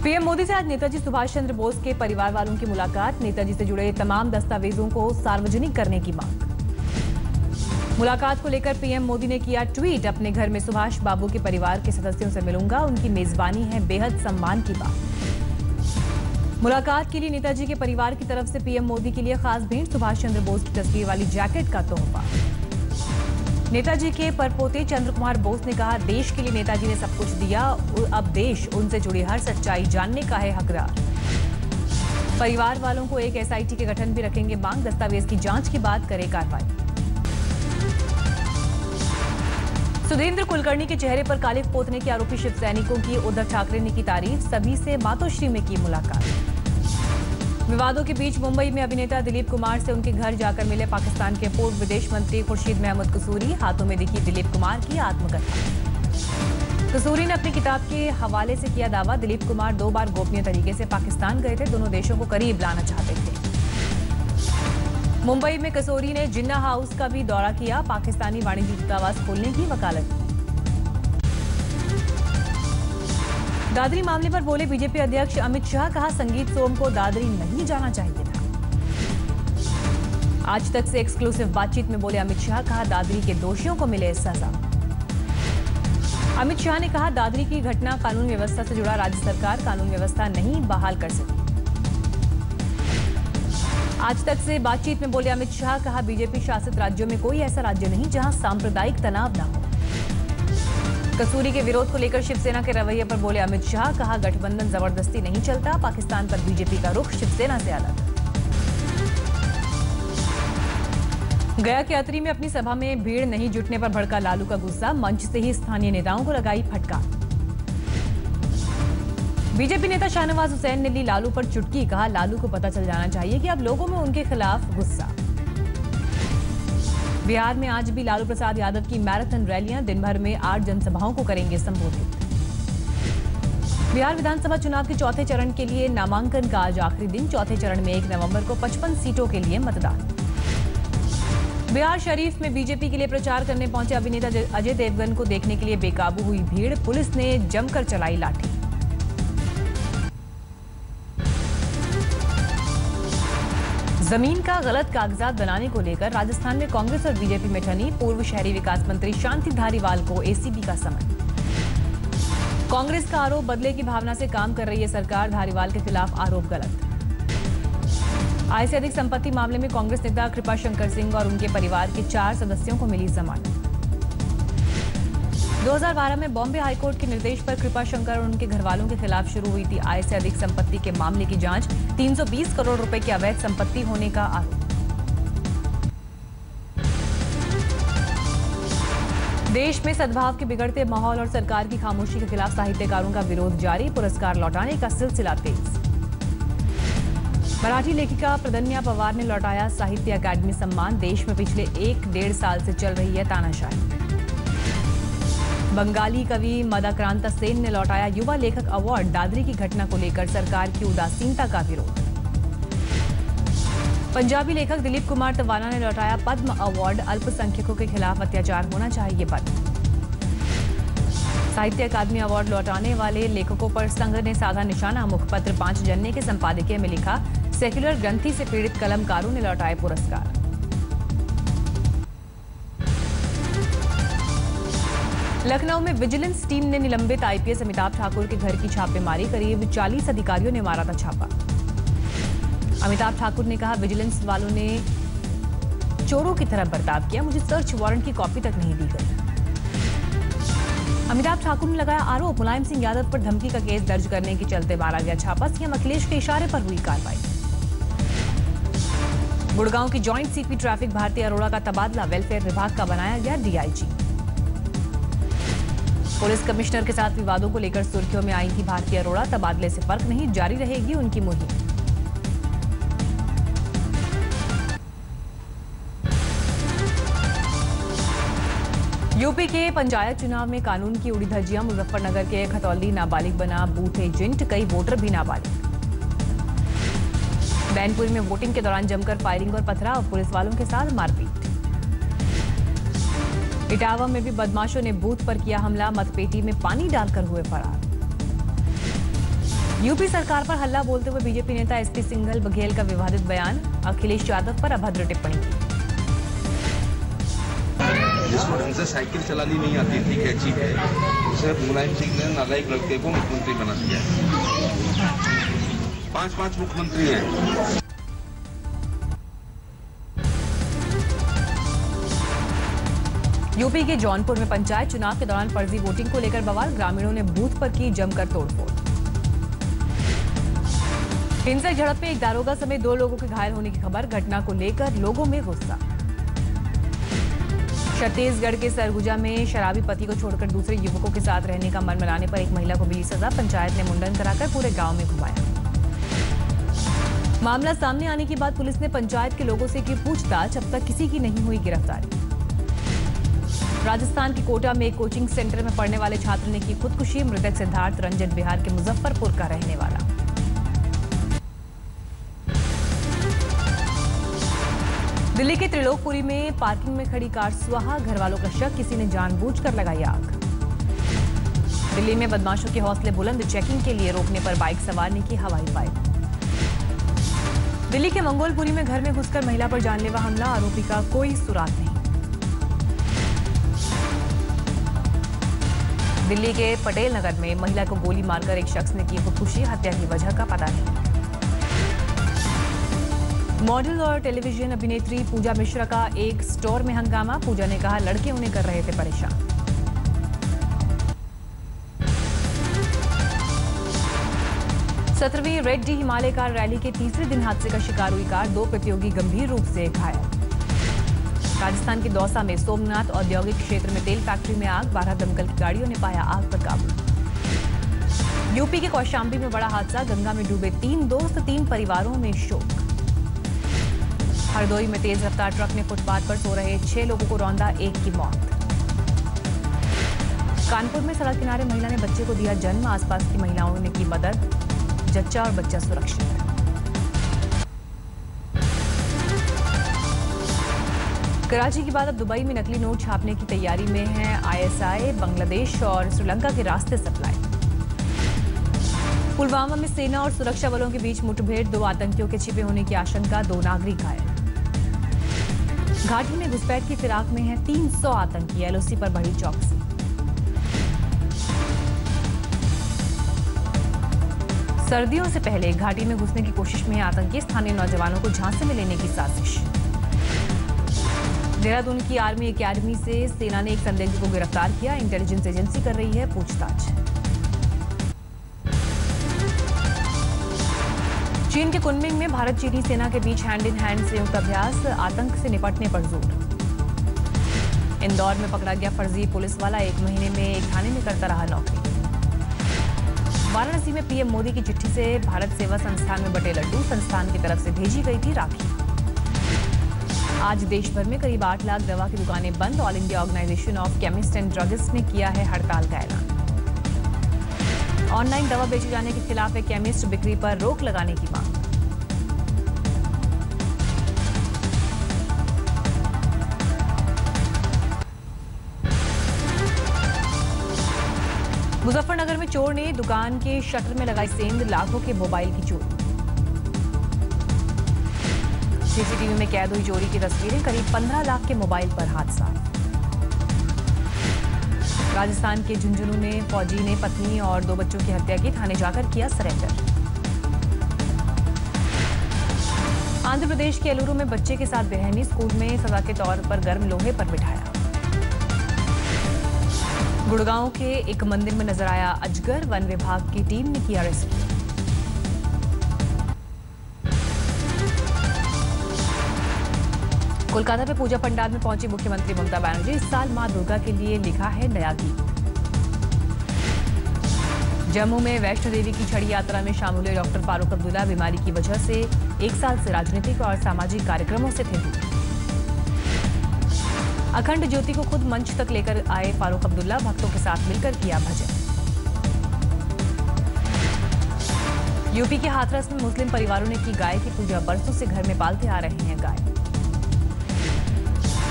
PM Modi से आज नेताजी सुभाष चंद्र बोस के परिवार वालों की मुलाकात। नेताजी से जुड़े तमाम दस्तावेजों को सार्वजनिक करने की मांग। मुलाकात को लेकर पीएम मोदी ने किया ट्वीट। अपने घर में सुभाष बाबू के परिवार के सदस्यों से मिलूंगा, उनकी मेजबानी है बेहद सम्मान की बात। मुलाकात के लिए नेताजी के परिवार की तरफ से पीएम मोदी के लिए खास भेंट, सुभाष चंद्र बोस की तस्वीर वाली जैकेट का तोहफा। नेताजी के परपोते चंद्र कुमार बोस ने कहा, देश के लिए नेताजी ने सब कुछ दिया, अब देश उनसे जुड़ी हर सच्चाई जानने का है हकदार। परिवार वालों को एक एसआईटी के गठन भी रखेंगे मांग, दस्तावेज की जांच के बाद करे कार्रवाई। सुधींद्र कुलकर्णी के चेहरे पर कालिख पोतने के आरोपी शिव सैनिकों की उद्धव ठाकरे ने की तारीफ, सभी से मातोश्री में की मुलाकात। विवादों के बीच मुंबई में अभिनेता दिलीप कुमार से उनके घर जाकर मिले पाकिस्तान के पूर्व विदेश मंत्री खुर्शीद महमूद कसूरी, हाथों में दिखी दिलीप कुमार की आत्मकथा। कसूरी ने अपनी किताब के हवाले से किया दावा, दिलीप कुमार 2 बार गोपनीय तरीके से पाकिस्तान गए थे, दोनों देशों को करीब लाना चाहते थे। मुंबई में कसूरी ने जिन्ना हाउस का भी दौरा किया, पाकिस्तानी वाणिज्य दूतावास खोलने की वकालत की। दादरी मामले पर बोले बीजेपी अध्यक्ष अमित शाह, कहा संगीत सोम को दादरी नहीं जाना चाहिए था। आज तक से एक्सक्लूसिव बातचीत में बोले अमित शाह, कहा दादरी के दोषियों को मिले सजा। अमित शाह ने कहा, दादरी की घटना कानून व्यवस्था से जुड़ा, राज्य सरकार कानून व्यवस्था नहीं बहाल कर सकी। आज तक से बातचीत में बोले अमित शाह, कहा बीजेपी शासित राज्यों में कोई ऐसा राज्य नहीं जहां सांप्रदायिक तनाव न हो। कसूरी के विरोध को लेकर शिवसेना के रवैये पर बोले अमित शाह, कहा गठबंधन जबरदस्ती नहीं चलता, पाकिस्तान पर बीजेपी का रुख शिवसेना से अलग। गया के अतरी में अपनी सभा में भीड़ नहीं जुटने पर भड़का लालू का गुस्सा, मंच से ही स्थानीय नेताओं को लगाई फटकार। बीजेपी नेता शाहनवाज हुसैन ने ली लालू पर चुटकी, कहा लालू को पता चल जाना चाहिए कि अब लोगों में उनके खिलाफ गुस्सा। बिहार में आज भी लालू प्रसाद यादव की मैराथन रैलियां, दिन भर में 8 जनसभाओं को करेंगे संबोधित। बिहार विधानसभा चुनाव के चौथे चरण के लिए नामांकन का आज आखिरी दिन, चौथे चरण में 1 नवंबर को 55 सीटों के लिए मतदान। बिहार शरीफ में बीजेपी के लिए प्रचार करने पहुंचे अभिनेता अजय देवगन को देखने के लिए बेकाबू हुई भीड़, पुलिस ने जमकर चलाई लाठी। जमीन का गलत कागजात बनाने को लेकर राजस्थान में कांग्रेस और बीजेपी में ठनी, पूर्व शहरी विकास मंत्री शांति धारीवाल को एसीबी का समन। कांग्रेस का आरोप, बदले की भावना से काम कर रही है सरकार, धारीवाल के खिलाफ आरोप गलत। आय से अधिक संपत्ति मामले में कांग्रेस नेता कृपाशंकर सिंह और उनके परिवार के 4 सदस्यों को मिली जमानत। 2012 में बॉम्बे हाईकोर्ट के निर्देश पर कृपाशंकर और उनके घरवालों के खिलाफ शुरू हुई थी आय से अधिक संपत्ति के मामले की जांच, 320 करोड़ रुपए की अवैध संपत्ति होने का आरोप। देश में सद्भाव के बिगड़ते माहौल और सरकार की खामोशी के खिलाफ साहित्यकारों का विरोध जारी, पुरस्कार लौटाने का सिलसिला तेज। मराठी लेखिका प्रदन्या पवार ने लौटाया साहित्य अकादमी सम्मान, देश में पिछले 1-1.5 साल से चल रही है तानाशाही। बंगाली कवि मदाक्रांता सेन ने लौटाया युवा लेखक अवार्ड, दादरी की घटना को लेकर सरकार की उदासीनता का विरोध। पंजाबी लेखक दिलीप कुमार तवाना ने लौटाया पद्म अवार्ड, अल्पसंख्यकों के खिलाफ अत्याचार होना चाहिए बंद। साहित्य अकादमी अवार्ड लौटाने वाले लेखकों पर संघ ने साधा निशाना, मुखपत्र 5 जन्ने के संपादकीय में लिखा, सेक्युलर ग्रंथि से पीड़ित कलमकारों ने लौटाए पुरस्कार। लखनऊ में विजिलेंस टीम ने निलंबित आईपीएस अमिताभ ठाकुर के घर की छापेमारी, करीब 40 अधिकारियों ने मारा था छापा। अमिताभ ठाकुर ने कहा, विजिलेंस वालों ने चोरों की तरह बर्ताव किया, मुझे सर्च वारंट की कॉपी तक नहीं दी गई। अमिताभ ठाकुर ने लगाया आरोप, मुलायम सिंह यादव पर धमकी का केस दर्ज करने के चलते मारा गया छापा, सीएम अखिलेश के इशारे पर हुई कार्रवाई। गुड़गांव की joint CP traffic Bharti Arora का तबादला, वेलफेयर विभाग का बनाया गया डीआईजी। पुलिस कमिश्नर के साथ विवादों को लेकर सुर्खियों में आई थी भारती अरोड़ा, तबादले से फर्क नहीं, जारी रहेगी उनकी मुहिम। यूपी के पंचायत चुनाव में कानून की उड़ी धज्जियां, मुजफ्फरनगर के खतौली नाबालिग बना बूथ एजेंट, कई वोटर भी नाबालिग। बैनपुरी में वोटिंग के दौरान जमकर फायरिंग और पथराव, पुलिस वालों के साथ मारपीट। इटावा में भी बदमाशों ने बूथ पर किया हमला, मतपेटी में पानी डालकर हुए फरार। यूपी सरकार पर हल्ला बोलते हुए बीजेपी नेता एसपी सिंघल बघेल का विवादित बयान, अखिलेश यादव पर अभद्र टिप्पणी की। जिसको ढंग से साइकिल चलानी नहीं आती थी, कैची है, उसे मुलायम सिंह ने नालायक लड़के को मुख्यमंत्री बना दिया। 5 मुख्यमंत्री हैं। यूपी के जौनपुर में पंचायत चुनाव के दौरान फर्जी वोटिंग को लेकर बवाल, ग्रामीणों ने बूथ पर की जमकर तोड़फोड़। हिंसक झड़प में एक दारोगा समेत 2 लोगों के घायल होने की खबर, घटना को लेकर लोगों में गुस्सा। छत्तीसगढ़ के सरगुजा में शराबी पति को छोड़कर दूसरे युवकों के साथ रहने का मन बनाने पर एक महिला को मिली सजा, पंचायत ने मुंडन कराकर पूरे गांव में घुमाया। मामला सामने आने के बाद पुलिस ने पंचायत के लोगों से की पूछताछ, अब तक किसी की नहीं हुई गिरफ्तारी। राजस्थान के कोटा में एक कोचिंग सेंटर में पढ़ने वाले छात्र ने की खुदकुशी, मृतक सिद्धार्थ रंजन बिहार के मुजफ्फरपुर का रहने वाला। दिल्ली के त्रिलोकपुरी में पार्किंग में खड़ी कार स्वाहा, घर वालों का शक, किसी ने जानबूझकर लगाई आग। दिल्ली में बदमाशों के हौसले बुलंद, चेकिंग के लिए रोकने पर बाइक सवार ने की हवाई फायर। दिल्ली के मंगोलपुरी में घर में घुसकर महिला पर जानलेवा हमला, आरोपी का कोई सुराग नहीं। दिल्ली के पटेल नगर में महिला को गोली मारकर एक शख्स ने की खुदकुशी, हत्या की वजह का पता नहीं। मॉडल और टेलीविजन अभिनेत्री पूजा मिश्रा का एक स्टोर में हंगामा, पूजा ने कहा लड़के उन्हें कर रहे थे परेशान। सत्रहवीं red D Himalaya car rally के तीसरे दिन हादसे का शिकार हुई कार, 2 प्रतियोगी गंभीर रूप से घायल। राजस्थान के दौसा में सोमनाथ औद्योगिक क्षेत्र में तेल फैक्ट्री में आग, 12 दमकल की गाड़ियों ने पाया आग पर काबू। यूपी के कौशाम्बी में बड़ा हादसा, गंगा में डूबे 3 दोस्त, 3 परिवारों में शोक। हरदोई में तेज रफ्तार ट्रक ने फुटपाथ पर सो रहे 6 लोगों को रौंदा, 1 की मौत। कानपुर में सड़क किनारे महिला ने बच्चे को दिया जन्म, आसपास की महिलाओं ने की मदद, जच्चा और बच्चा सुरक्षित है। कराची के बाद अब दुबई में नकली नोट छापने की तैयारी में है आईएसआई, बांग्लादेश और श्रीलंका के रास्ते सप्लाई। पुलवामा में सेना और सुरक्षा बलों के बीच मुठभेड़, 2 आतंकियों के छिपे होने की आशंका, 2 नागरिक घायल। घाटी में घुसपैठ की फिराक में है 300 आतंकी, एलओसी पर बढ़ी चौकसी। सर्दियों से पहले घाटी में घुसने की कोशिश में आतंकी, स्थानीय नौजवानों को झांसे में लेने की साजिश। देहरादून की आर्मी एकेडमी से सेना ने एक संदिग्ध को गिरफ्तार किया, इंटेलिजेंस एजेंसी कर रही है पूछताछ। चीन के कुनमिंग में भारत चीनी सेना के बीच हैंड इन हैंड संयुक्त अभ्यास, आतंक से निपटने पर जोर। इंदौर में पकड़ा गया फर्जी पुलिस वाला, 1 महीने में एक थाने में करता रहा नौकरी। वाराणसी में पीएम मोदी की चिट्ठी से भारत सेवा संस्थान में बटे लड्डू, संस्थान की तरफ से भेजी गई थी राखी। आज देश भर में करीब 8 लाख दवा की दुकानें बंद, all India organisation of chemist and druggist ने किया है हड़ताल का ऐलान। ऑनलाइन दवा बेचे जाने के खिलाफ है केमिस्ट, बिक्री पर रोक लगाने की मांग। मुजफ्फरनगर में चोर ने दुकान के शटर में लगाई सेंध, लाखों के मोबाइल की चोरी। सीसीटीवी में कैद हुई चोरी की तस्वीरें, करीब 15 लाख के मोबाइल पर हाथ साफ। राजस्थान के झुंझुनू में फौजी ने पत्नी और 2 बच्चों की हत्या की, थाने जाकर किया सरेंडर। आंध्र प्रदेश के एलुरु में बच्चे के साथ बेरहमी, स्कूल में सजा के तौर पर गर्म लोहे पर बिठाया। गुड़गांव के एक मंदिर में नजर आया अजगर, वन विभाग की टीम ने किया रेस्क्यू। कोलकाता में पूजा पंडाल में पहुंची मुख्यमंत्री ममता बनर्जी, इस साल मां दुर्गा के लिए लिखा है नया गीत। जम्मू में वैष्णो देवी की छड़ी यात्रा में शामिल हुए डॉक्टर फारूक अब्दुल्ला, बीमारी की वजह से 1 साल से राजनीतिक और सामाजिक कार्यक्रमों से थे दूर। अखंड ज्योति को खुद मंच तक लेकर आए फारूक अब्दुल्ला, भक्तों के साथ मिलकर किया भजन। यूपी के हाथरस में मुस्लिम परिवारों ने की गाय की पूजा, बरसों से घर में पालते आ रहे हैं गाय।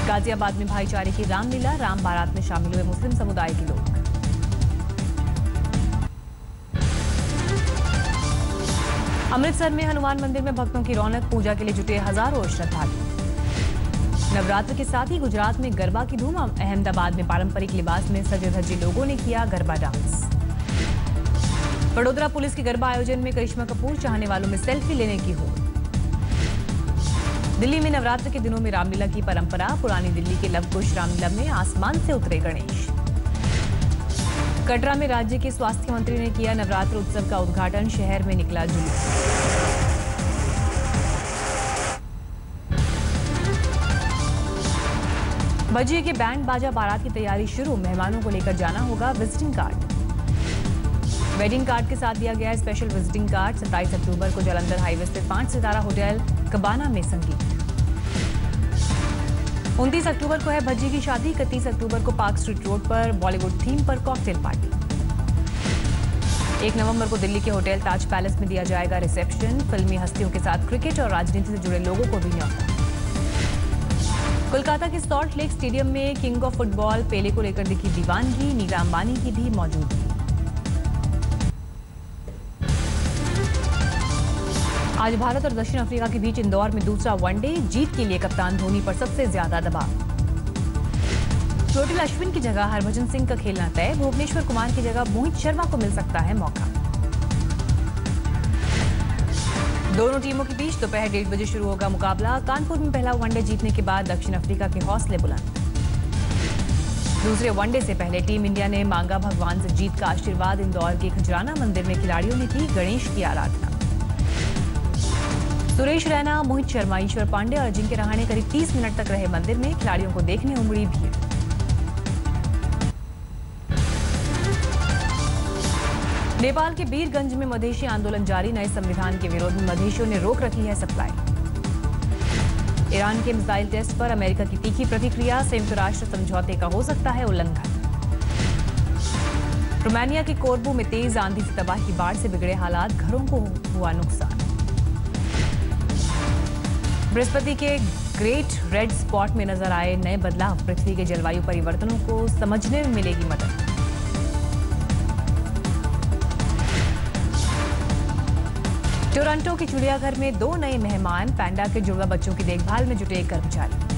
गाजियाबाद में भाईचारे की रामलीला, राम बारात में शामिल हुए मुस्लिम समुदाय के लोग। अमृतसर में हनुमान मंदिर में भक्तों की रौनक, पूजा के लिए जुटे हजारों श्रद्धालु। नवरात्र के साथ ही गुजरात में गरबा की धूम, अहमदाबाद में पारंपरिक लिबास में सजे धजे लोगों ने किया गरबा डांस। वडोदरा पुलिस के गरबा आयोजन में करिश्मा कपूर, चाहने वालों में सेल्फी लेने की होड़। दिल्ली में नवरात्र के दिनों में रामलीला की परंपरा, पुरानी दिल्ली के लवकुश रामलीला में आसमान से उतरे गणेश। कटरा में राज्य के स्वास्थ्य मंत्री ने किया नवरात्र उत्सव का उद्घाटन, शहर में निकला जुलूस। बजिए के बैंड बाजा बारात की तैयारी शुरू, मेहमानों को लेकर जाना होगा विजिटिंग कार्ड। वेडिंग कार्ड के साथ दिया गया स्पेशल विजिटिंग कार्ड। 27 अक्टूबर को जालंधर हाईवे स्थित 5 सितारा होटल कबाना में संगीत। 29 अक्टूबर को है भज्जी की शादी। 31 अक्टूबर को पार्क स्ट्रीट रोड पर बॉलीवुड थीम पर कॉकटेल पार्टी। 1 नवंबर को दिल्ली के होटल ताज पैलेस में दिया जाएगा रिसेप्शन। फिल्मी हस्तियों के साथ क्रिकेट और राजनीति से जुड़े लोगों को भी न्यौता। कोलकाता के सॉल्ट लेक स्टेडियम में किंग ऑफ फुटबॉल पेले को लेकर दिखी दीवानगी, नीला अंबानी की भी मौजूदगी। आज भारत और दक्षिण अफ्रीका के बीच इंदौर में दूसरा वनडे, जीत के लिए कप्तान धोनी पर सबसे ज्यादा दबाव। चोटिल अश्विन की जगह हरभजन सिंह का खेलना तय, भुवनेश्वर कुमार की जगह मोहित शर्मा को मिल सकता है मौका। दोनों टीमों के बीच दोपहर 1:30 बजे शुरू होगा मुकाबला। कानपुर में पहला वनडे जीतने के बाद दक्षिण अफ्रीका के हौसले बुलंद। दूसरे वनडे से पहले टीम इंडिया ने मांगा भगवान से जीत का आशीर्वाद। इंदौर के खजराना मंदिर में खिलाड़ियों ने की गणेश की आराधना। सुरेश रैना, मोहित शर्मा, ईश्वर पांडे और अजिंक्य रहाणे करीब 30 मिनट तक रहे मंदिर में, खिलाड़ियों को देखने उमड़ी भीड़। नेपाल के बीरगंज में मधेशी आंदोलन जारी, नए संविधान के विरोध में मधेशियों ने रोक रखी है सप्लाई। ईरान के मिसाइल टेस्ट पर अमेरिका की तीखी प्रतिक्रिया, संयुक्त राष्ट्र समझौते का हो सकता है उल्लंघन। रोमानिया के कोर्बू में तेज आंधी से तबाही, बाढ़ से बिगड़े हालात, घरों को हुआ नुकसान। बृहस्पति के ग्रेट रेड स्पॉट में नजर आए नए बदलाव, पृथ्वी के जलवायु परिवर्तनों को समझने में मिलेगी मदद। टोरंटो के चिड़ियाघर में 2 नए मेहमान, पैंडा के जुड़वा बच्चों की देखभाल में जुटे कर्मचारी।